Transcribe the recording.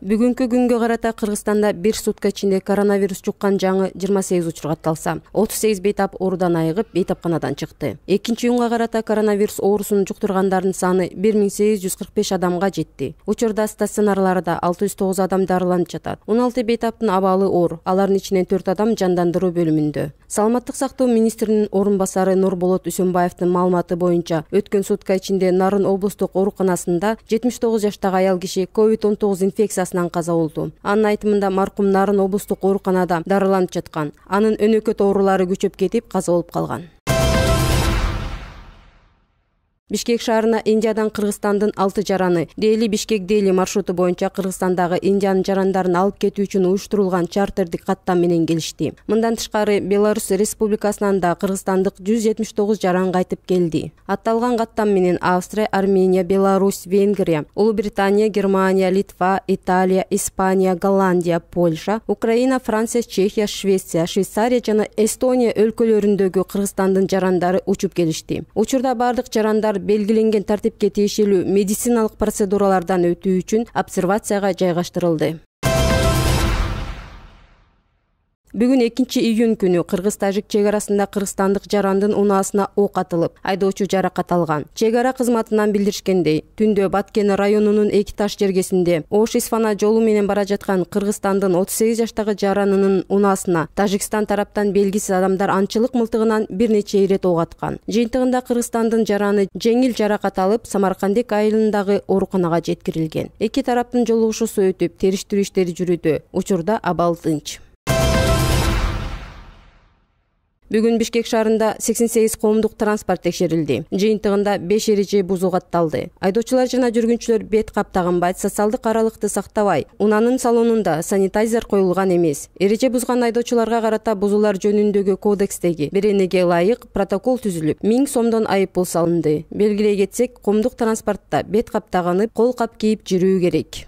Бүгүнкү күнгө карата Кыргызстанда бир сутка ичинде коронавирус жуккан жаңы 28 учур катталса, 38 бейтап оорудан айыгып бейтапканадан чыкты. Экинчи күнгө карата коронавирус оорусун жуктургандардын саны 1845 адамга жетти. Учурда стационарларда 609 адам дарыланып жатат. 16 бейтаптын абалы оор, алардын ичинен 4 адам жандандыруу бөлүмүндө. Саламаттык сактоо министринин орун басары Нурболот Үсөнбаевдин маалыматы боюнча, өткөн сутка ичинде Нарын облустук ооруканасында 79 жаштагы аял киши COVID-19 инфекциясынан каза болду. Анын айтымында маркум Нарын облустук ооруканада дарыланып жаткан. Анын өнөкөт оорулары күчөп кетип, каза болуп калган. Бишкек шаарына Индиядан Кыргызстандын 6 жараны Дели Бишкек Дели маршруту боюнча Кыргызстандагы Индиянын жарандарын алып кетүү үчүн уюштурулган чартердик каттам менен келишти. Мындан тышкары Беларусь Республикасынан да кыргызстандык 179 жаран кайтып келди. Атталган каттам менен Австрия, Армения, Беларусь, Венгрия, Улуу Британия, Германия, Литва, Италия, Испания, Голландия, Польша, Украина, Франция, Чехия, Швеция, Швейцария жана Эстония өлкөлөрүндөгү Кыргызстандын жарандары учуп келишти. Учурда бардык жарандар белгиленген тартипке тиешелүү медициналык процедуралардан өтүү үчүн обсервацияга жайгаштырылды. Бүгүн 2-июнь күнү Кыргыз-Тажик чек арасында кыргызстандык жарандын унаасына ок атылып, айдоочу жаракат алган. Чек ара кызматынан билдиришкендей, түндө Баткен районунун Эки таш жергесинде Ош-Исфана жолу менен бара жаткан Кыргызстандын 38 жаштагы жаранынын унаасына Тажикстан тараптан белгисиз адамдар анчылык мылтыгынан бир нече ирет ок аткан. Жыйынтыгында Кыргызстандын жараны жеңил жаракат алып, Самаркандек айылындагы ооруканага жеткирилген. Эки тараптын жолугушуусу өтүп, териштирүү иштери жүрүүдө. Учурда абал тынч. Бүгүн Бишкек шаарында 88 коомдук транспорт текшерилди. Жыйынтыгында 5 эреже бузуу катталды. Айдоочулар жана жүргүнчүлөр бет кап тагынбай, социалдык аралыкты сактабай, унаанын салонунда санитайзер коюлган эмес. Эреже бузган айдоочуларга карата бузуулар жөнүндөгү кодекстеги беренеге ылайык протокол түзүлүп, 1000 сомдон айып пул салынды. Белгилей кетсек, коомдук транспортто бет кап тагынып, кол кап кийип жүрүү керек.